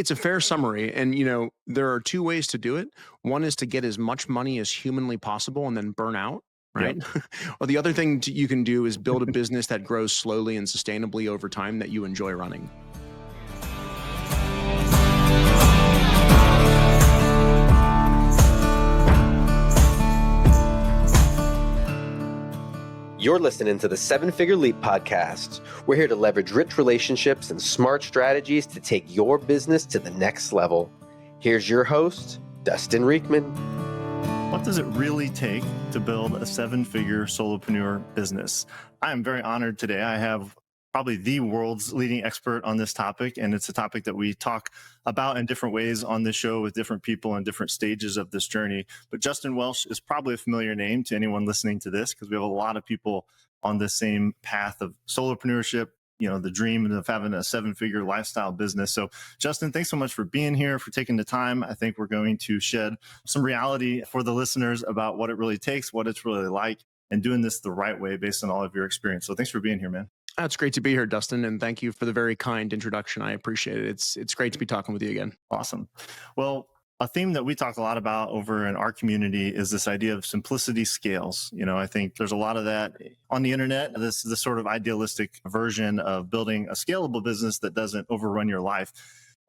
It's a fair summary. And, there are two ways to do it. One is to get as much money as humanly possible and then burn out, Yep. right? Or the other thing you can do is build a business that grows slowly and sustainably over time that you enjoy running. You're listening to the 7-Figure Leap podcast. We're here to leverage rich relationships and smart strategies to take your business to the next level. Here's your host, Dustin Rieckman. What does it really take to build a 7-figure solopreneur business? I am very honored today. I have probably the world's leading expert on this topic, and it's a topic that we talk about in different ways on this show with different people in different stages of this journey. But Justin Welsh is probably a familiar name to anyone listening to this because we have a lot of people on the same path of solopreneurship, the dream of having a 7-figure lifestyle business. So Justin, thanks so much for being here, for taking the time. I think we're going to shed some reality for the listeners about what it really takes, what it's really like, and doing this the right way based on all of your experience. So thanks for being here, man. It's great to be here, Dustin, and thank you for the very kind introduction. I appreciate it. It's great to be talking with you again. Awesome. Well, a theme that we talk a lot about over in our community is this idea of simplicity scales. I think there's a lot of that on the internet, this sort of idealistic version of building a scalable business that doesn't overrun your life.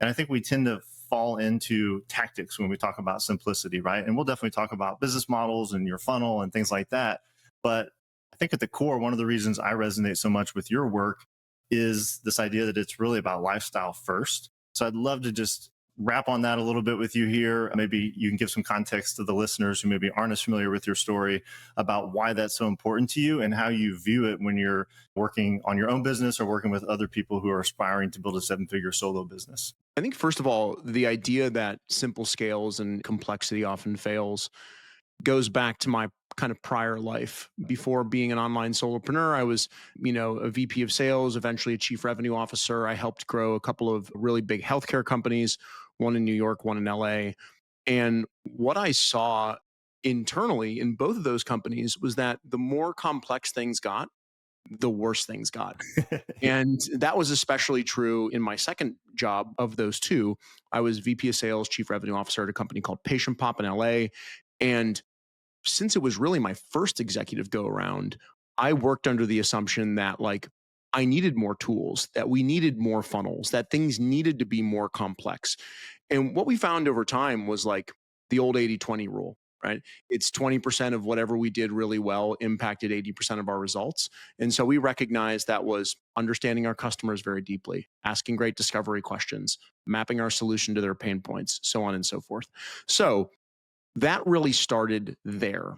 And I think we tend to fall into tactics when we talk about simplicity, right? And we'll definitely talk about business models and your funnel and things like that. But I think at the core, one of the reasons I resonate so much with your work is this idea that it's really about lifestyle first. So I'd love to just wrap on that a little bit with you here. Maybe you can give some context to the listeners who maybe aren't as familiar with your story about why that's so important to you and how you view it when you're working on your own business or working with other people who are aspiring to build a 7-figure solo business. I think, first of all, the idea that simple scales and complexity often fails goes back to my kind of prior life. Before being an online solopreneur, I was, a VP of sales, eventually a chief revenue officer. I helped grow a couple of really big healthcare companies, one in New York, one in LA. And what I saw internally in both of those companies was that the more complex things got, the worse things got. And that was especially true in my second job of those two. I was VP of sales, chief revenue officer at a company called Patient Pop in LA. And since it was really my first executive go around, I worked under the assumption that I needed more tools, that we needed more funnels, that things needed to be more complex. And what we found over time was the old 80-20 rule, right? It's 20% of whatever we did really well impacted 80% of our results. And so we recognized that was understanding our customers very deeply, asking great discovery questions, mapping our solution to their pain points, so on and so forth. So that really started there.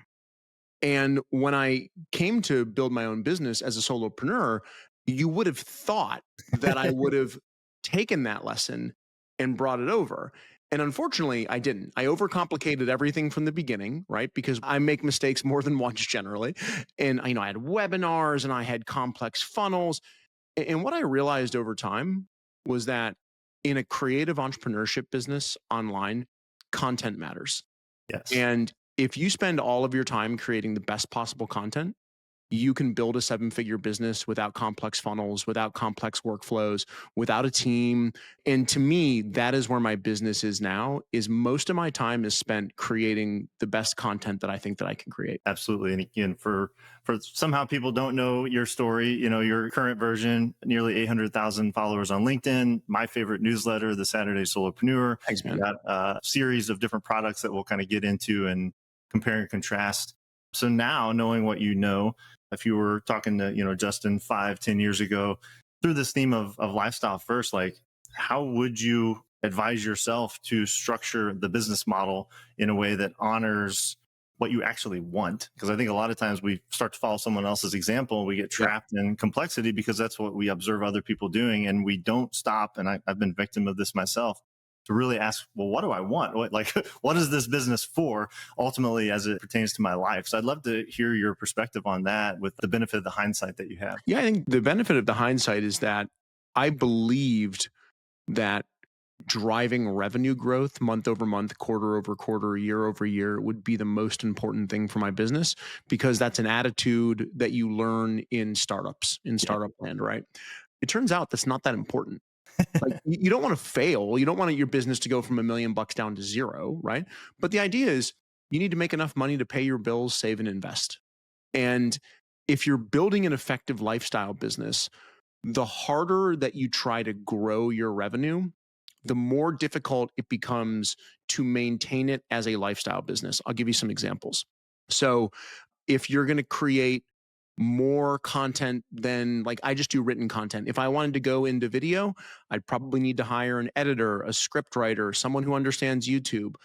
And when I came to build my own business as a solopreneur, you would have thought that I would have taken that lesson and brought it over. And unfortunately, I didn't. I overcomplicated everything from the beginning, right? Because I make mistakes more than once generally. And I had webinars and I had complex funnels. And what I realized over time was that in a creative entrepreneurship business online, content matters. Yes. And if you spend all of your time creating the best possible content, you can build a 7-figure business without complex funnels, without complex workflows, without a team. And to me, that is where my business is now, is most of my time is spent creating the best content that I think that I can create. Absolutely. And again, for somehow people don't know your story, your current version, nearly 800,000 followers on LinkedIn, my favorite newsletter, the Saturday Solopreneur. Thanks, man. We got a series of different products that we'll kind of get into and compare and contrast. So now, knowing what you know, if you were talking to, Justin 5-10 years ago, through this theme of lifestyle first, how would you advise yourself to structure the business model in a way that honors what you actually want? Because I think a lot of times we start to follow someone else's example and we get trapped in complexity because that's what we observe other people doing. And we don't stop. And I've been victim of this myself, to really ask, well, what do I want? What is this business for ultimately as it pertains to my life? So I'd love to hear your perspective on that with the benefit of the hindsight that you have. Yeah, I think the benefit of the hindsight is that I believed that driving revenue growth month over month, quarter over quarter, year over year would be the most important thing for my business, because that's an attitude that you learn in startups, in startup land, right? It turns out that's not that important. Like you don't want to fail. You don't want your business to go from $1 million down to zero, right? But the idea is you need to make enough money to pay your bills, save, and invest. And if you're building an effective lifestyle business, the harder that you try to grow your revenue, the more difficult it becomes to maintain it as a lifestyle business. I'll give you some examples. So, if you're going to create more content than, like, I just do written content. If I wanted to go into video, I'd probably need to hire an editor, a script writer, someone who understands YouTube.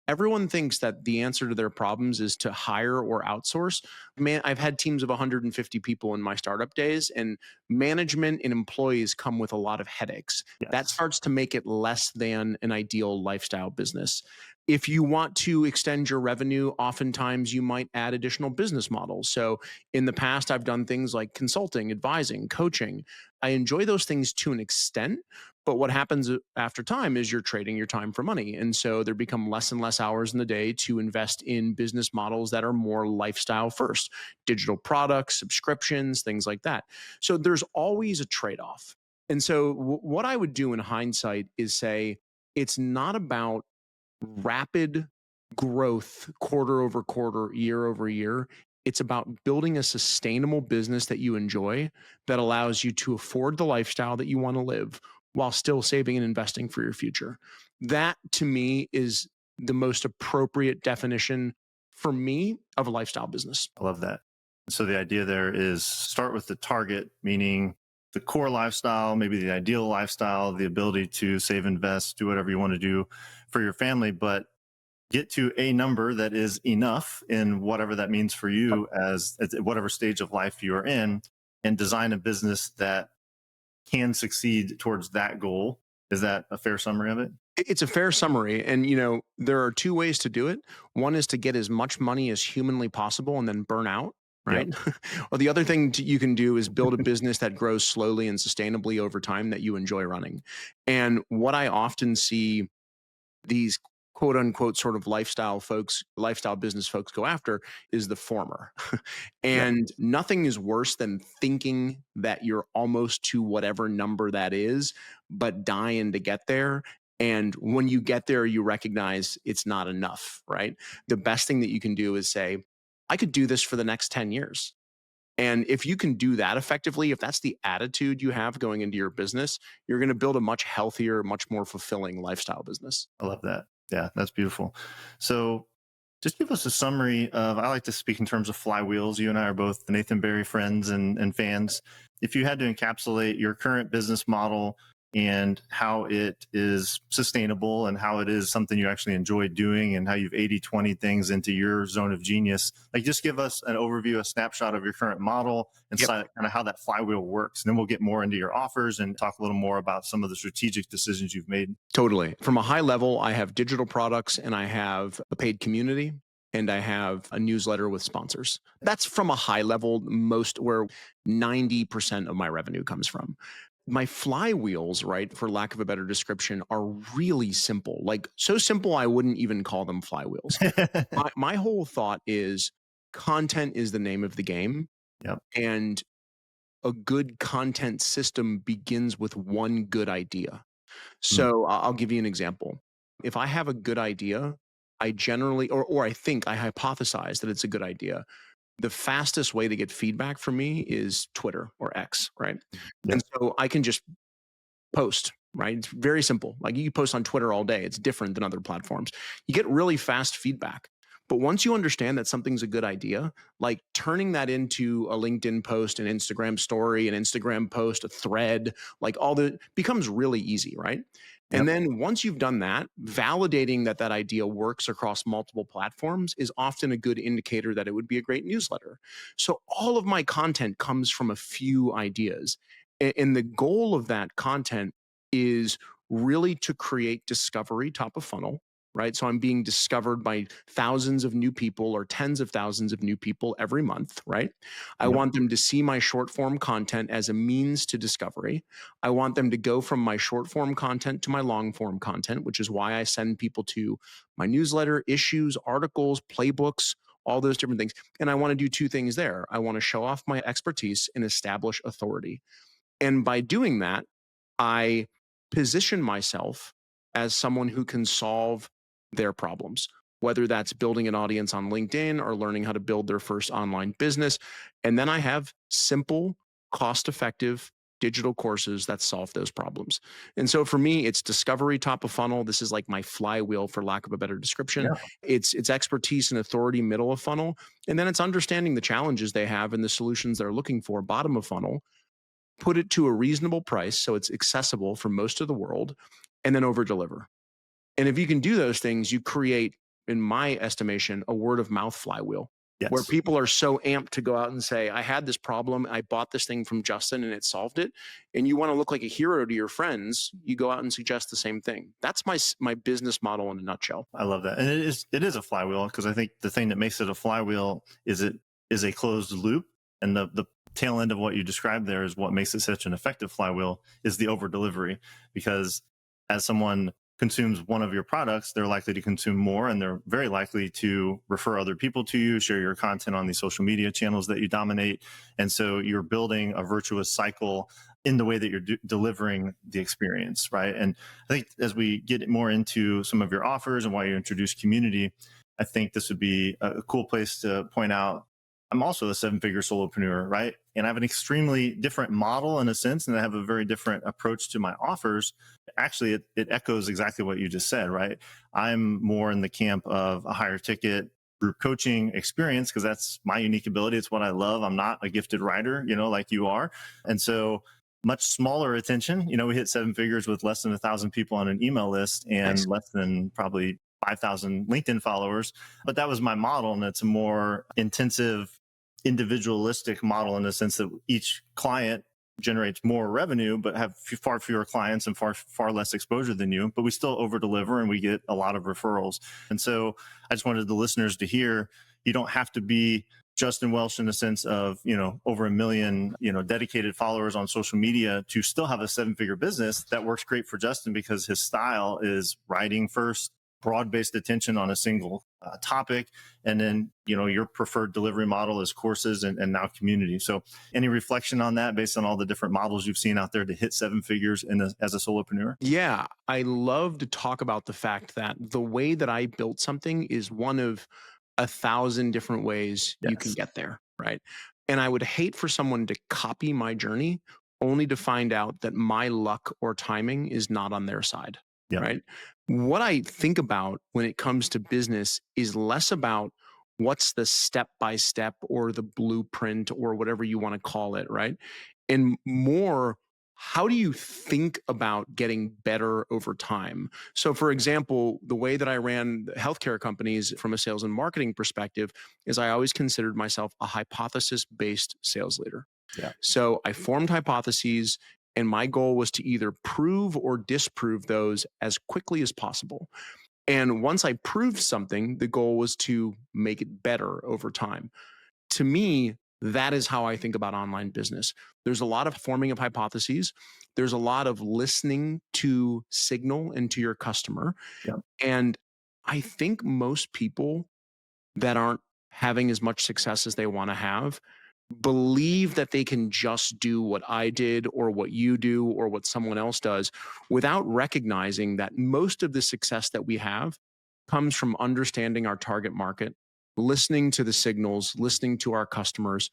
Everyone thinks that the answer to their problems is to hire or outsource. Man, I've had teams of 150 people in my startup days, and management and employees come with a lot of headaches. That Yes. starts to make it less than an ideal lifestyle business. If you want to extend your revenue, oftentimes you might add additional business models. So in the past, I've done things like consulting, advising, coaching. I enjoy those things to an extent, but what happens after time is you're trading your time for money. And so there become less and less hours in the day to invest in business models that are more lifestyle first, digital products, subscriptions, things like that. So there's always a trade off. And so what I would do in hindsight is say, it's not about rapid growth quarter over quarter, year over year. It's about building a sustainable business that you enjoy, that allows you to afford the lifestyle that you want to live while still saving and investing for your future. That to me is the most appropriate definition for me of a lifestyle business. I love that. So the idea there is start with the target, meaning the core lifestyle, maybe the ideal lifestyle, the ability to save, invest, do whatever you want to do for your family, but get to a number that is enough in whatever that means for you as at whatever stage of life you are in, and design a business that can succeed towards that goal. Is that a fair summary of it? It's a fair summary. And, there are two ways to do it. One is to get as much money as humanly possible and then burn out, Yep. right? Or the other thing you can do is build a business that grows slowly and sustainably over time that you enjoy running. And what I often see these quote unquote sort of lifestyle business folks go after is the former. Yep. And nothing is worse than thinking that you're almost to whatever number that is, but dying to get there. And when you get there, you recognize it's not enough, right? The best thing that you can do is say, I could do this for the next 10 years. And if you can do that effectively, if that's the attitude you have going into your business, you're going to build a much healthier, much more fulfilling lifestyle business. I love that. Yeah, that's beautiful. So just give us a summary of, I like to speak in terms of flywheels. You and I are both Nathan Barry friends and fans. If you had to encapsulate your current business model and how it is sustainable and how it is something you actually enjoy doing and how you've 80/20 things into your zone of genius, like just give us an overview, a snapshot of your current model and kind of how that flywheel works. And then we'll get more into your offers and talk a little more about some of the strategic decisions you've made. Totally. From a high level, I have digital products and I have a paid community and I have a newsletter with sponsors. That's from a high level, most where 90% of my revenue comes from. My flywheels, right, for lack of a better description, are really simple. Like, so simple, I wouldn't even call them flywheels. My whole thought is content is the name of the game. Yep. And a good content system begins with one good idea. So I'll give you an example. If I have a good idea, I generally, or I think I hypothesize that it's a good idea. The fastest way to get feedback from me is Twitter or X, right? Yep. And so I can just post, right? It's very simple. Like, you can post on Twitter all day. It's different than other platforms. You get really fast feedback. But once you understand that something's a good idea, like turning that into a LinkedIn post, an Instagram story, an Instagram post, a thread, like all the becomes really easy, right? And then once you've done that, validating that that idea works across multiple platforms is often a good indicator that it would be a great newsletter. So all of my content comes from a few ideas. And the goal of that content is really to create discovery top of funnel, right? So I'm being discovered by thousands of new people or tens of thousands of new people every month, right? I want them to see my short form content as a means to discovery. I want them to go from my short form content to my long form content, which is why I send people to my newsletter, issues, articles, playbooks, all those different things. And I want to do two things there. I want to show off my expertise and establish authority. And by doing that, I position myself as someone who can solve their problems, whether that's building an audience on LinkedIn or learning how to build their first online business. And then I have simple, cost-effective digital courses that solve those problems. And so for me, it's discovery top of funnel. This is like my flywheel, for lack of a better description. Yeah. It's expertise and authority, middle of funnel. And then it's understanding the challenges they have and the solutions they're looking for, bottom of funnel, put it to a reasonable price so it's accessible for most of the world, and then over deliver. And if you can do those things, you create, in my estimation, a word of mouth flywheel. Yes. Where people are so amped to go out and say, I had this problem, I bought this thing from Justin and it solved it. And you want to look like a hero to your friends, you go out and suggest the same thing. That's my business model in a nutshell. I love that. And it is a flywheel, because I think the thing that makes it a flywheel is it is a closed loop. And the tail end of what you described there is what makes it such an effective flywheel, is the over delivery. Because as someone consumes one of your products, they're likely to consume more, and they're very likely to refer other people to you, share your content on these social media channels that you dominate. And so you're building a virtuous cycle in the way that you're delivering the experience, right? And I think as we get more into some of your offers and why you introduce community, I think this would be a cool place to point out I'm also a 7-figure solopreneur, right? And I have an extremely different model in a sense, and I have a very different approach to my offers. Actually, it echoes exactly what you just said, right? I'm more in the camp of a higher ticket group coaching experience, because that's my unique ability. It's what I love. I'm not a gifted writer, like you are. And so much smaller attention. We hit 7 figures with less than 1,000 people on an email list and less than probably 5,000 LinkedIn followers. But that was my model. And it's a more intensive, individualistic model in the sense that each client generates more revenue, but have far fewer clients and far less exposure than you. But we still over deliver and we get a lot of referrals. And so I just wanted the listeners to hear, you don't have to be Justin Welsh in the sense of, over 1 million, dedicated followers on social media to still have a 7-figure business. That works great for Justin because his style is writing first, broad-based attention on a single topic. And then, your preferred delivery model is courses and now community. So any reflection on that based on all the different models you've seen out there to hit 7 figures as a solopreneur? Yeah, I love to talk about the fact that the way that I built something is one of 1,000 different ways you can get there, right? And I would hate for someone to copy my journey only to find out that my luck or timing is not on their side, right? What I think about when it comes to business is less about what's the step-by-step or the blueprint or whatever you want to call it, right? And more, how do you think about getting better over time? So for example, the way that I ran healthcare companies from a sales and marketing perspective is I always considered myself a hypothesis-based sales leader. So I formed hypotheses, and my goal was to either prove or disprove those as quickly as possible. And once I proved something, the goal was to make it better over time. To me, that is how I think about online business. There's a lot of forming of hypotheses. There's a lot of listening to signal and to your customer. And I think most people that aren't having as much success as they want to have believe that they can just do what I did or what you do or what someone else does without recognizing that most of the success that we have comes from understanding our target market, listening to the signals, listening to our customers,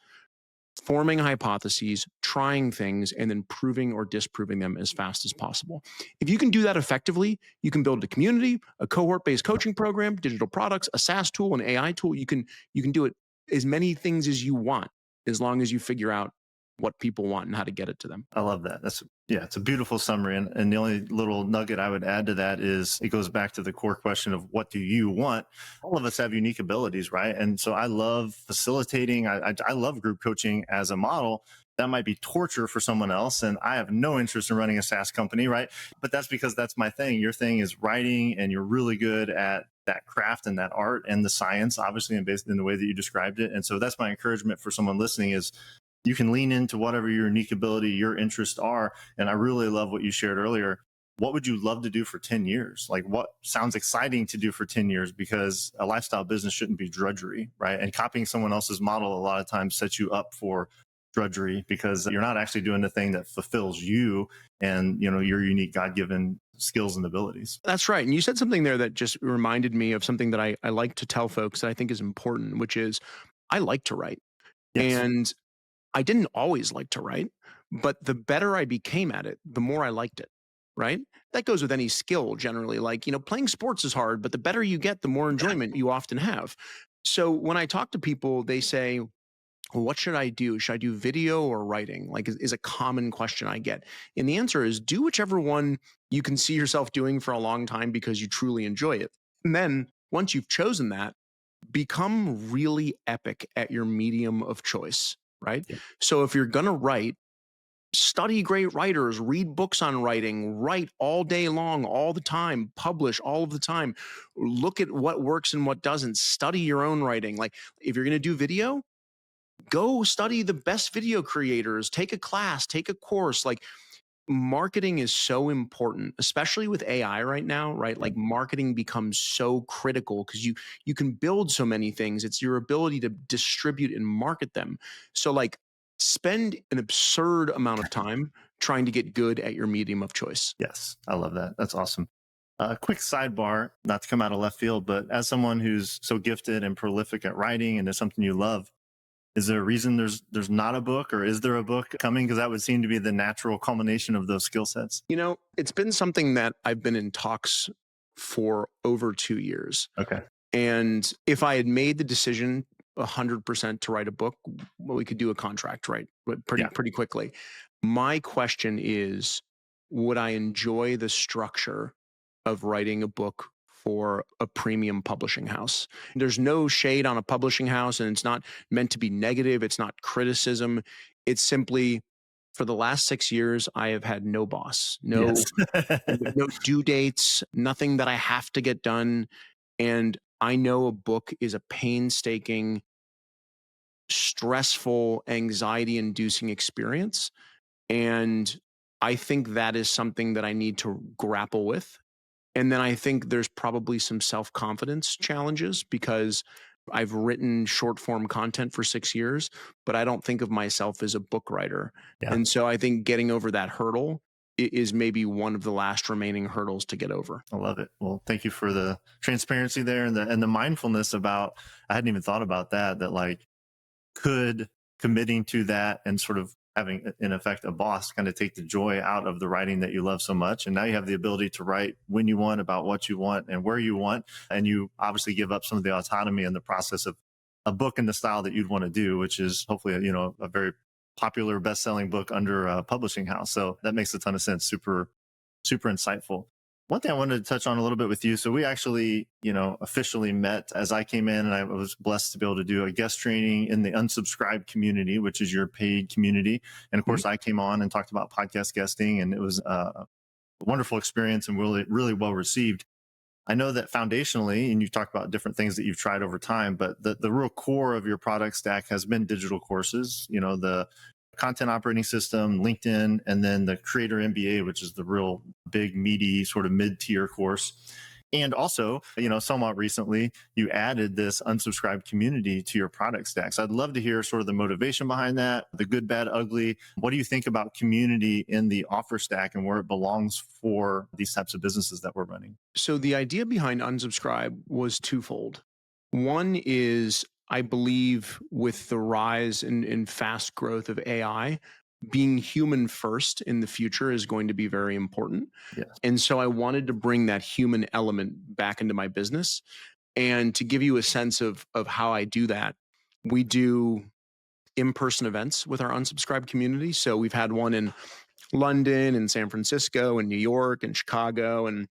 forming hypotheses, trying things, and then proving or disproving them as fast as possible. If you can do that effectively, you can build a community, a cohort-based coaching program, digital products, a SaaS tool, an AI tool. You can do it as many things as you want, as long as you figure out what people want and how to get it to them. I love that. It's a beautiful summary. And the only little nugget I would add to that is it goes back to the core question of what do you want? All of us have unique abilities, right? And so I love facilitating. I love group coaching as a model. That might be torture for someone else. And I have no interest in running a SaaS company, right? But that's because that's my thing. Your thing is writing, and you're really good at that craft and that art and the science, obviously, and based in the way that you described it. And so that's my encouragement for someone listening is you can lean into whatever your unique ability, your interests are. And I really love what you shared earlier. What would you love to do for 10 years? Like what sounds exciting to do for 10 years? Because a lifestyle business shouldn't be drudgery, right? And copying someone else's model a lot of times sets you up for drudgery because you're not actually doing the thing that fulfills you and, your unique God-given skills and abilities. That's right. And you said something there that just reminded me of something that I like to tell folks that I think is important, which is I like to write. Yes. And I didn't always like to write, but the better I became at it, the more I liked it. Right. That goes with any skill generally. Like, playing sports is hard, but the better you get, the more enjoyment you often have. So when I talk to people, they say, well, what should I do? Should I do video or writing? Like, is a common question I get. And the answer is do whichever one you can see yourself doing for a long time because you truly enjoy it. And then once you've chosen that, become really epic at your medium of choice, right? Yeah. So if you're going to write, study great writers, read books on writing, write all day long, all the time, publish all of the time, look at what works and what doesn't, study your own writing. Like if you're going to do video, go study the best video creators, take a class, take a course. Like marketing is so important, especially with AI right now, right? Like marketing becomes so critical because you can build so many things. It's your ability to distribute and market them. So like spend an absurd amount of time trying to get good at your medium of choice. Yes, I love that. That's awesome. A quick sidebar, not to come out of left field, but as someone who's so gifted and prolific at writing and it's something you love, is there a reason there's not a book, or is there a book coming? Because that would seem to be the natural culmination of those skill sets. It's been something that I've been in talks for over 2 years. Okay. And if I had made the decision 100% to write a book, well, we could do a contract, right? But pretty quickly. My question is, would I enjoy the structure of writing a book for a premium publishing house? There's no shade on a publishing house, and it's not meant to be negative. It's not criticism. It's simply, for the last 6 years, I have had no boss, no due dates, nothing that I have to get done. And I know a book is a painstaking, stressful, anxiety-inducing experience. And I think that is something that I need to grapple with. And then I think there's probably some self-confidence challenges because I've written short form content for 6 years, but I don't think of myself as a book writer. Yeah. And so I think getting over that hurdle is maybe one of the last remaining hurdles to get over. I love it. Well, thank you for the transparency there and the mindfulness about, I hadn't even thought about that like could committing to that and sort of having in effect a boss kind of take the joy out of the writing that you love so much. And now you have the ability to write when you want, about what you want and where you want. And you obviously give up some of the autonomy in the process of a book in the style that you'd want to do, which is hopefully, a very popular best-selling book under a publishing house. So that makes a ton of sense. Super, super insightful. One thing I wanted to touch on a little bit with you. So we actually, officially met as I came in, and I was blessed to be able to do a guest training in the unsubscribed community, which is your paid community. And of course, I came on and talked about podcast guesting, and it was a wonderful experience and really, really well received. I know that foundationally, and you've talked about different things that you've tried over time, but the real core of your product stack has been digital courses, the content operating system, LinkedIn, and then the Creator MBA, which is the real big, meaty, sort of mid-tier course. And also, somewhat recently, you added this unsubscribed community to your product stack. So I'd love to hear sort of the motivation behind that, the good, bad, ugly. What do you think about community in the offer stack and where it belongs for these types of businesses that we're running? So the idea behind unsubscribe was twofold. One is, I believe with the rise and fast growth of AI, being human first in the future is going to be very important. Yes. And so I wanted to bring that human element back into my business. And to give you a sense of how I do that, we do in-person events with our unsubscribed community. So we've had one in London and San Francisco and New York and Chicago, and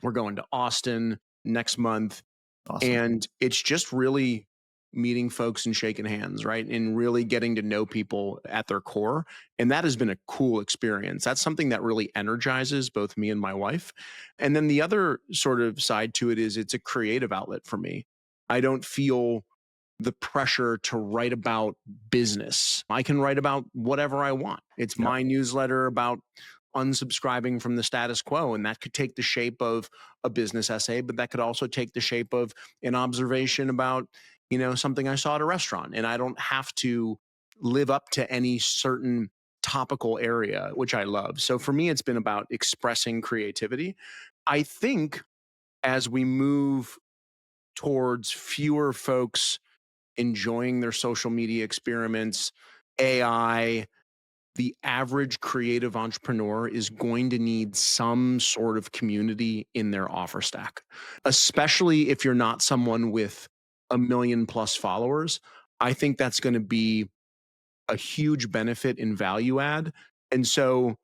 we're going to Austin next month. Awesome. And it's just really meeting folks and shaking hands, right? And really getting to know people at their core. And that has been a cool experience. That's something that really energizes both me and my wife. And then the other sort of side to it is it's a creative outlet for me. I don't feel the pressure to write about business. I can write about whatever I want. It's my newsletter about unsubscribing from the status quo. And that could take the shape of a business essay, but that could also take the shape of an observation about, something I saw at a restaurant. And I don't have to live up to any certain topical area, which I love. So for me, it's been about expressing creativity. I think as we move towards fewer folks enjoying their social media experiments, AI, the average creative entrepreneur is going to need some sort of community in their offer stack, especially if you're not someone with a million plus followers. I think that's going to be a huge benefit in value add. And so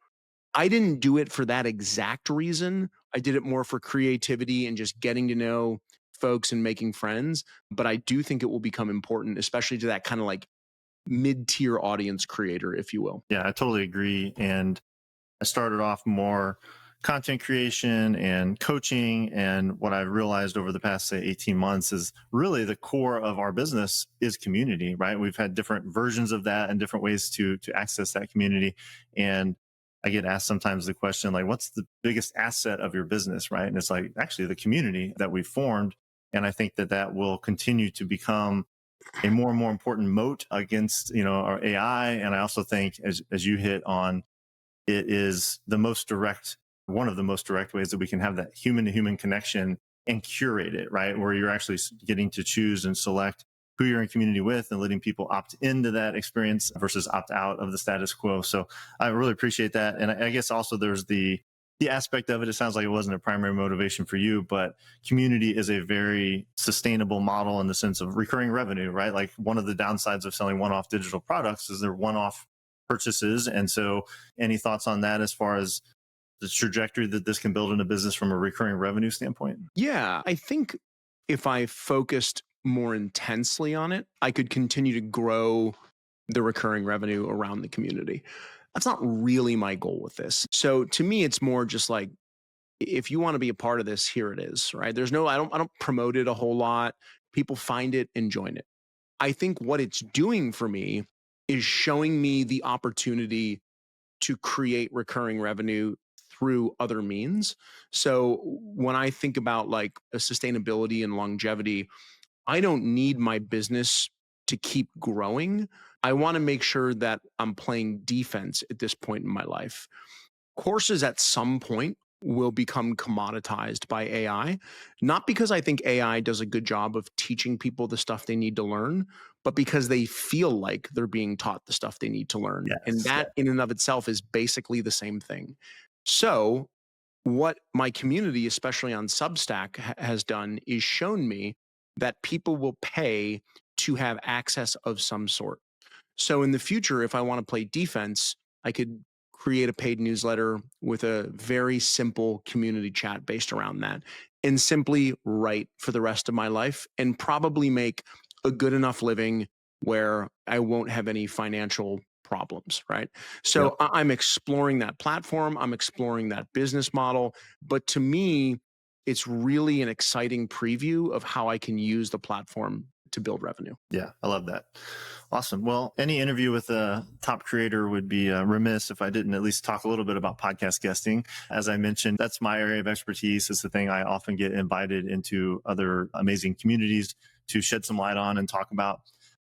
I didn't do it for that exact reason. I did it more for creativity and just getting to know folks and making friends. But I do think it will become important, especially to that kind of like mid-tier audience creator, if you will. Yeah, I totally agree. And I started off more content creation and coaching. And what I've realized over the past, say, 18 months is really the core of our business is community, right? We've had different versions of that and different ways to access that community. And I get asked sometimes the question, like, what's the biggest asset of your business, right? And it's like, actually, the community that we've formed. And I think that that will continue to become a more and more important moat against, our AI. And I also think, as you hit on, it is the most direct, one of the most direct ways that we can have that human to human connection and curate it, right? Where you're actually getting to choose and select who you're in community with and letting people opt into that experience versus opt out of the status quo. So I really appreciate that. And I guess also there's the aspect of it. It sounds like it wasn't a primary motivation for you, but community is a very sustainable model in the sense of recurring revenue, right? Like one of the downsides of selling one-off digital products is they're one-off purchases. And so any thoughts on that as far as the trajectory that this can build in a business from a recurring revenue standpoint? Yeah, I think if I focused more intensely on it, I could continue to grow the recurring revenue around the community. That's not really my goal with this. So to me, it's more just like, if you want to be a part of this, here it is, right? I don't promote it a whole lot. People find it and join it. I think what it's doing for me is showing me the opportunity to create recurring revenue through other means. So when I think about like a sustainability and longevity, I don't need my business to keep growing. I want to make sure that I'm playing defense at this point in my life. Courses at some point will become commoditized by AI, not because I think AI does a good job of teaching people the stuff they need to learn, but because they feel like they're being taught the stuff they need to learn. And Yes. that in and of itself is basically the same thing. So what my community, especially on Substack, has done is shown me that people will pay to have access of some sort. So in the future, if I want to play defense, I could create a paid newsletter with a very simple community chat based around that and simply write for the rest of my life and probably make a good enough living where I won't have any financial problems, right? Yep. So I'm exploring that platform, I'm exploring that business model, but to me, it's really an exciting preview of how I can use the platform to build revenue. Yeah, I love that. Awesome. Well, any interview with a top creator would be remiss if I didn't at least talk a little bit about podcast guesting. As I mentioned, that's my area of expertise. It's the thing I often get invited into other amazing communities to shed some light on and talk about.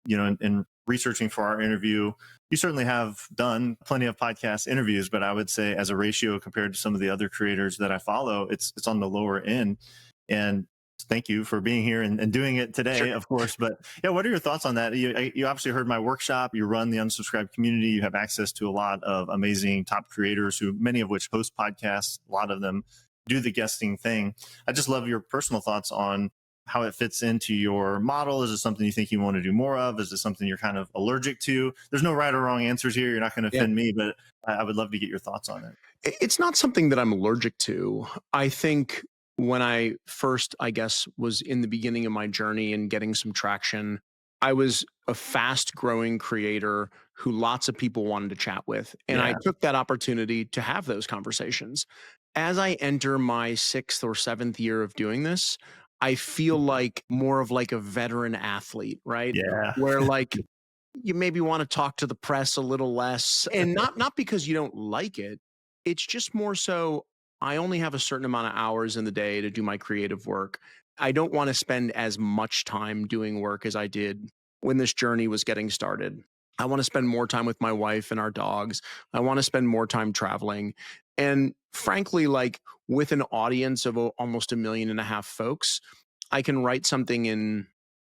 In researching for our interview, you certainly have done plenty of podcast interviews, but I would say as a ratio compared to some of the other creators that I follow, it's on the lower end. And thank you for being here and doing it today, Sure. of course. But yeah, what are your thoughts on that? You obviously heard my workshop. You run the unsubscribed community. You have access to a lot of amazing top creators who, many of which host podcasts. A lot of them do the guesting thing. I just love your personal thoughts on how it fits into your model. Is it something you think you want to do more of? Is it something you're kind of allergic to? There's no right or wrong answers here. You're not going to offend me, but I would love to get your thoughts on it. It's not something that I'm allergic to. I think when I first, I guess, was in the beginning of my journey and getting some traction, I was a fast growing creator who lots of people wanted to chat with. And I took that opportunity to have those conversations. As I enter my 6th or 7th year of doing this, I feel like more of like a veteran athlete, right? Yeah. Where like you maybe want to talk to the press a little less, and not because you don't like it. It's just more so I only have a certain amount of hours in the day to do my creative work. I don't want to spend as much time doing work as I did when this journey was getting started. I want to spend more time with my wife and our dogs. I want to spend more time traveling. And frankly, like with an audience of almost 1.5 million folks, I can write something in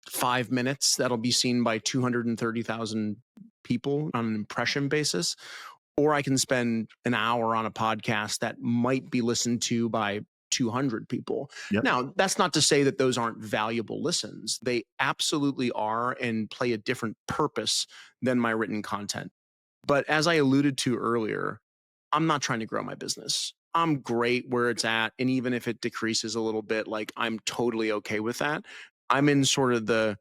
5 minutes that'll be seen by 230,000 people on an impression basis. Or I can spend an hour on a podcast that might be listened to by 200 people. Yep. Now, that's not to say that those aren't valuable listens. They absolutely are and play a different purpose than my written content. But as I alluded to earlier, I'm not trying to grow my business. I'm great where it's at. And even if it decreases a little bit, like I'm totally okay with that. I'm in sort of the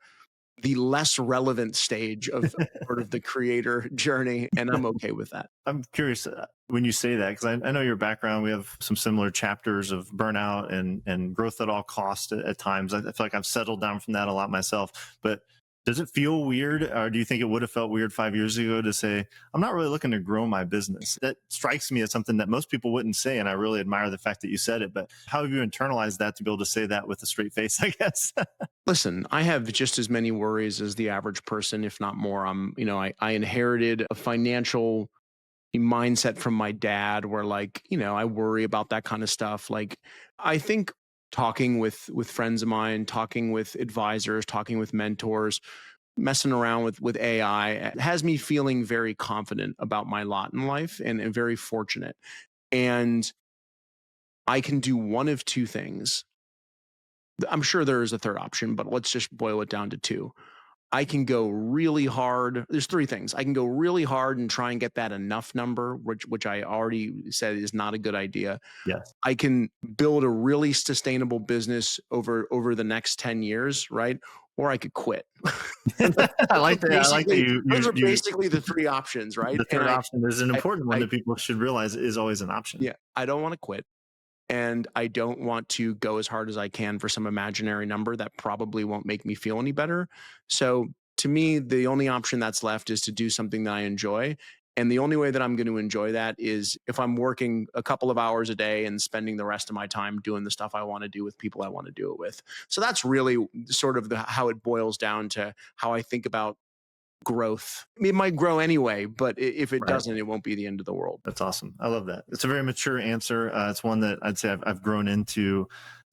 less relevant stage of sort of the creator journey, and I'm okay with that. I'm curious when you say that, because I know your background. We have some similar chapters of burnout and growth at all cost at times. I feel like I've settled down from that a lot myself. But does it feel weird, or do you think it would have felt weird 5 years ago to say, I'm not really looking to grow my business? That strikes me as something that most people wouldn't say, and I really admire the fact that you said it. But how have you internalized that to be able to say that with a straight face, I guess? Listen, I have just as many worries as the average person, if not more. I inherited a financial mindset from my dad where like, I worry about that kind of stuff. Like I think talking with friends of mine, talking with advisors, talking with mentors, messing around with AI has me feeling very confident about my lot in life and very fortunate. And I can do one of two things. I'm sure there is a third option, but let's just boil it down to two. I can go really hard. There's three things. I can go really hard and try and get that enough number, which I already said is not a good idea. Yes. I can build a really sustainable business over the next 10 years, right? Or I could quit. I like that. I like that Those are basically the three options, right? the third option is an important one I that people should realize is always an option. yeah, I don't want to quit. And I don't want to go as hard as I can for some imaginary number that probably won't make me feel any better. So to me, the only option that's left is to do something that I enjoy. And the only way that I'm going to enjoy that is if I'm working a couple of hours a day and spending the rest of my time doing the stuff I want to do with people I want to do it with. So that's really sort of how it boils down to how I think about growth. It might grow anyway, but if it Right. doesn't, it won't be the end of the world. That's awesome. I love that. It's a very mature answer. It's one that I'd say I've grown into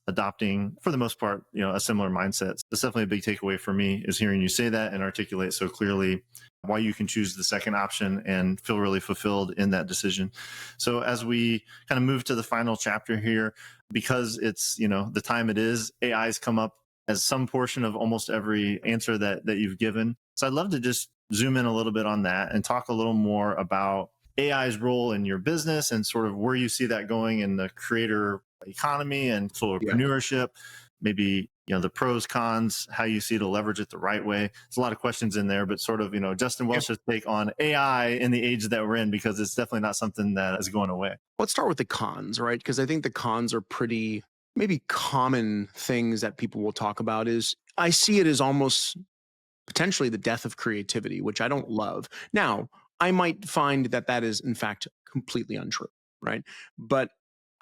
adopting for the most part, a similar mindset. That's definitely a big takeaway for me is hearing you say that and articulate so clearly why you can choose the second option and feel really fulfilled in that decision. So as we kind of move to the final chapter here, because it's, the time it is, AI's come up as some portion of almost every answer that you've given. So I'd love to just zoom in a little bit on that and talk a little more about AI's role in your business and sort of where you see that going in the creator economy and solopreneurship, maybe, the pros, cons, how you see to leverage it the right way. There's a lot of questions in there, but sort of, Justin Welsh's take on AI in the age that we're in, because it's definitely not something that is going away. Let's start with the cons, right? Because I think the cons are pretty maybe common things that people will talk about is I see it as almost potentially the death of creativity, which I don't love. Now, I might find that is in fact completely untrue, right? But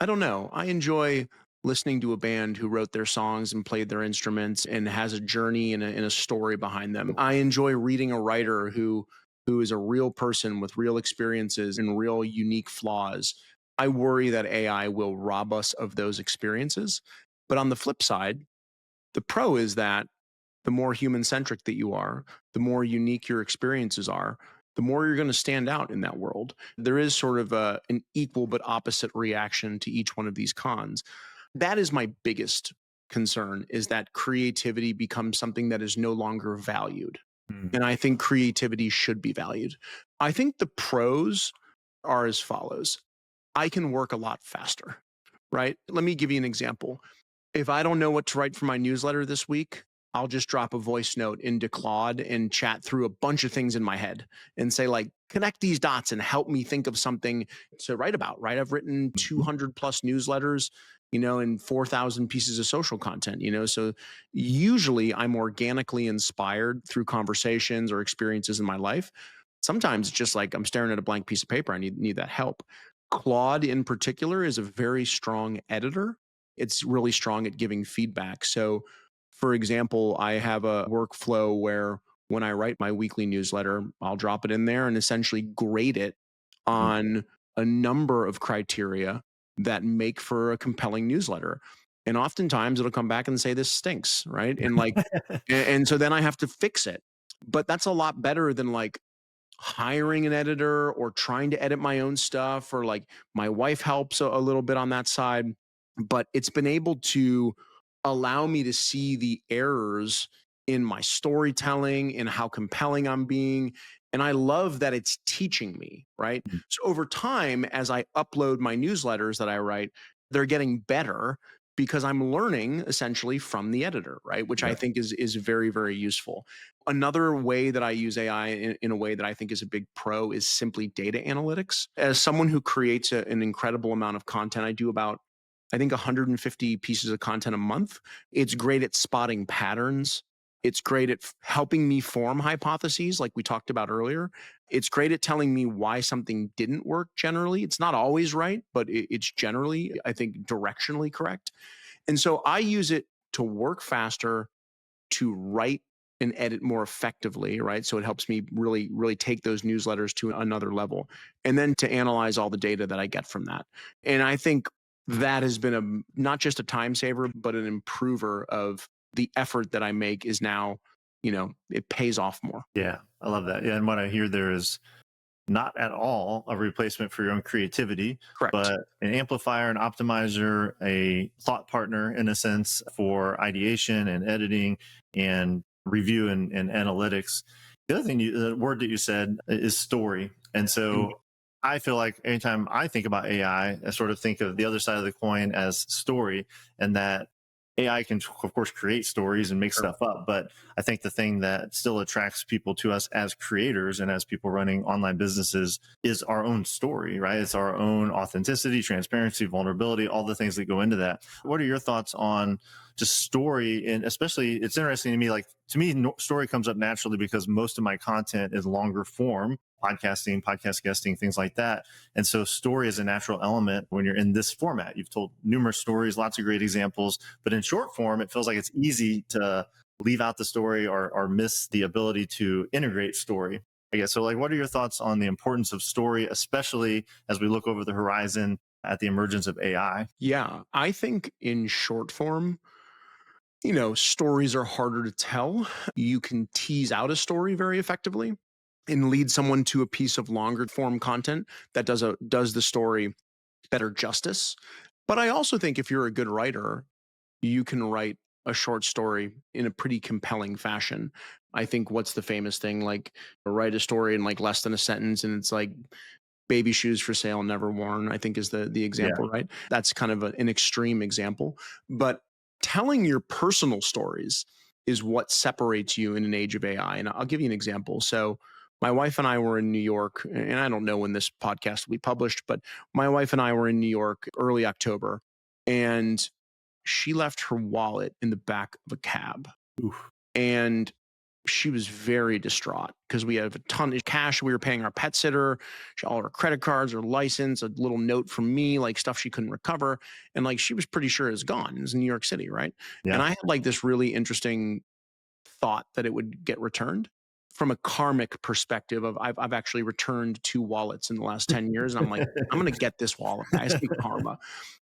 I don't know. I enjoy listening to a band who wrote their songs and played their instruments and has a journey and a story behind them. I enjoy reading a writer who is a real person with real experiences and real unique flaws. I worry that AI will rob us of those experiences. But on the flip side, the pro is that the more human centric that you are, the more unique your experiences are, the more you're going to stand out in that world. There is sort of an equal but opposite reaction to each one of these cons. That is my biggest concern, is that creativity becomes something that is no longer valued. And I think creativity should be valued. I think the pros are as follows. I can work a lot faster, right? Let me give you an example. If I don't know what to write for my newsletter this week, I'll just drop a voice note into Claude and chat through a bunch of things in my head and say, like, connect these dots and help me think of something to write about, right? I've written 200 plus newsletters, and 4,000 pieces of social content, so usually I'm organically inspired through conversations or experiences in my life. Sometimes it's just like I'm staring at a blank piece of paper. I need that help. Claude in particular is a very strong editor. It's really strong at giving feedback. So for example, I have a workflow where when I write my weekly newsletter, I'll drop it in there and essentially grade it on a number of criteria that make for a compelling newsletter. And oftentimes it'll come back and say, this stinks, right? And like, and so then I have to fix it. But that's a lot better than like hiring an editor or trying to edit my own stuff, or like my wife helps a little bit on that side. But it's been able to allow me to see the errors in my storytelling and how compelling I'm being. And I love that it's teaching me, right? So over time, as I upload my newsletters that I write, they're getting better because I'm learning essentially from the editor, right? Which I think is very, very useful. Another way that I use AI in a way that I think is a big pro is simply data analytics. As someone who creates an incredible amount of content, I do about, I think, 150 pieces of content a month. It's great at spotting patterns. It's great at helping me form hypotheses like we talked about earlier. It's great at telling me why something didn't work generally. It's not always right, but it's generally, I think, directionally correct. And so I use it to work faster, to write and edit more effectively, right? So it helps me really, really take those newsletters to another level, and then to analyze all the data that I get from that. And I think that has been not just a time saver, but an improver of the effort that I make is now, it pays off more. Yeah, I love that. Yeah, and what I hear there is not at all a replacement for your own creativity, Correct. but an amplifier, an optimizer, a thought partner in a sense for ideation and editing and review and analytics. The other thing, the word that you said is story. And so I feel like anytime I think about AI, I sort of think of the other side of the coin as story, and that AI can, of course, create stories and make stuff up. But I think the thing that still attracts people to us as creators and as people running online businesses is our own story, right? It's our own authenticity, transparency, vulnerability, all the things that go into that. What are your thoughts on just story? And especially, it's interesting to me, like, to me, story comes up naturally because most of my content is longer form, podcasting, podcast guesting, things like that. And so story is a natural element when you're in this format. You've told numerous stories, lots of great examples, but in short form, it feels like it's easy to leave out the story or miss the ability to integrate story, I guess. So like, what are your thoughts on the importance of story, especially as we look over the horizon at the emergence of AI? Yeah, I think in short form, stories are harder to tell. You can tease out a story very effectively and lead someone to a piece of longer form content that does the story better justice. But I also think if you're a good writer, you can write a short story in a pretty compelling fashion. I think, what's the famous thing, like, write a story in like less than a sentence and it's like baby shoes for sale, never worn, I think is the example, right? That's kind of an extreme example. But telling your personal stories is what separates you in an age of AI. And I'll give you an example. So my wife and I were in New York, and I don't know when this podcast will be published, but my wife and I were in New York early October, and she left her wallet in the back of a cab. Oof. And she was very distraught because we have a ton of cash. We were paying our pet sitter, all her credit cards, her license, a little note from me, like stuff she couldn't recover. And like, she was pretty sure it was gone. It was in New York City, right? Yeah. And I had like this really interesting thought that it would get returned. From a karmic perspective, I've actually returned 2 wallets in the last 10 years. And I'm like, I'm going to get this wallet back. I speak karma.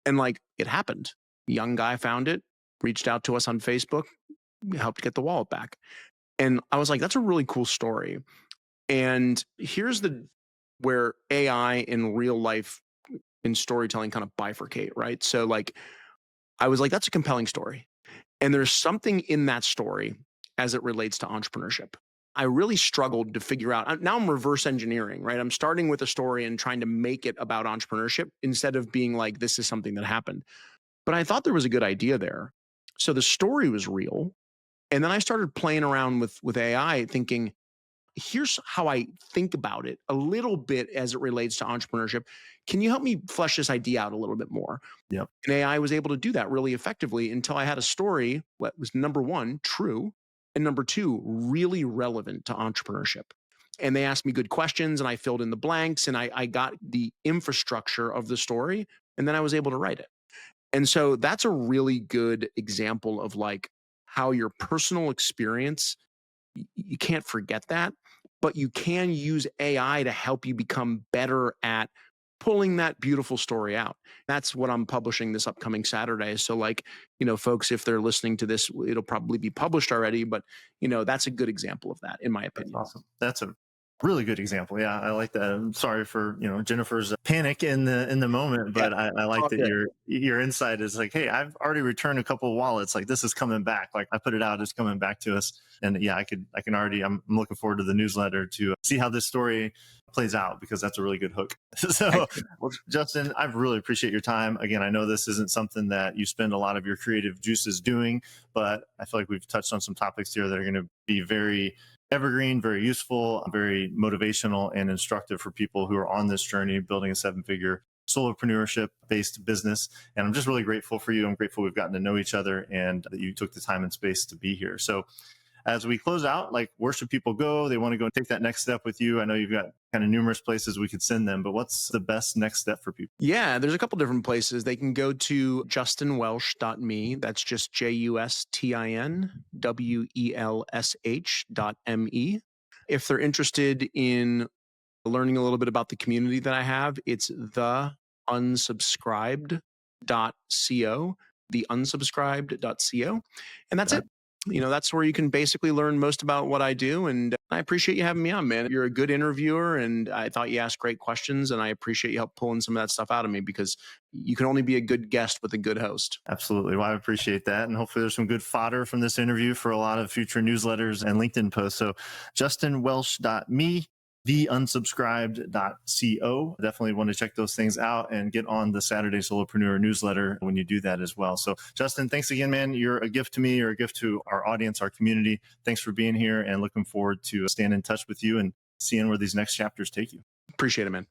And like, it happened. A young guy found it, reached out to us on Facebook, helped get the wallet back. And I was like, that's a really cool story. And here's where AI in real life in storytelling kind of bifurcate, right? So like, I was like, that's a compelling story. And there's something in that story as it relates to entrepreneurship. I really struggled to figure out. Now I'm reverse engineering, right? I'm starting with a story and trying to make it about entrepreneurship instead of being like, this is something that happened. But I thought there was a good idea there. So the story was real. And then I started playing around with AI, thinking, here's how I think about it a little bit as it relates to entrepreneurship. Can you help me flesh this idea out a little bit more? Yep. And AI was able to do that really effectively until I had a story that was, number one, true, and number two, really relevant to entrepreneurship. And they asked me good questions and I filled in the blanks and I got the infrastructure of the story, and then I was able to write it. And so that's a really good example of like how your personal experience You can't forget that, but you can use AI to help you become better at pulling that beautiful story out. That's what I'm publishing this upcoming Saturday. So like, folks, if they're listening to this, it'll probably be published already, but that's a good example of that, in my That's opinion. awesome. That's a really good example. Yeah, I like that. I'm sorry for Jennifer's panic in the moment, but I like that your insight is like, hey, I've already returned a couple of wallets. Like this is coming back. Like I put it out, it's coming back to us. And yeah, I can already. I'm looking forward to the newsletter to see how this story plays out, because that's a really good hook. So, well, Justin, I really appreciate your time. Again, I know this isn't something that you spend a lot of your creative juices doing, but I feel like we've touched on some topics here that are going to be very evergreen, very useful, very motivational and instructive for people who are on this journey building a 7-figure solopreneurship based business. And I'm just really grateful for you. I'm grateful we've gotten to know each other and that you took the time and space to be here. So as we close out, like, where should people go? They want to go and take that next step with you. I know you've got kind of numerous places we could send them, but what's the best next step for people? Yeah, there's a couple different places. They can go to justinwelsh.me. That's just JustinWelsh.me. If they're interested in learning a little bit about the community that I have, it's theunsubscribed.co, and that's it. That's where you can basically learn most about what I do. And I appreciate you having me on, man. You're a good interviewer, and I thought you asked great questions, and I appreciate you help pulling some of that stuff out of me, because you can only be a good guest with a good host. Absolutely. Well, I appreciate that. And hopefully there's some good fodder from this interview for a lot of future newsletters and LinkedIn posts. So justinwelsh.me, theunsubscribed.co. Definitely want to check those things out and get on the Saturday Solopreneur newsletter when you do that as well. So Justin, thanks again, man. You're a gift to me. You're a gift to our audience, our community. Thanks for being here, and looking forward to staying in touch with you and seeing where these next chapters take you. Appreciate it, man.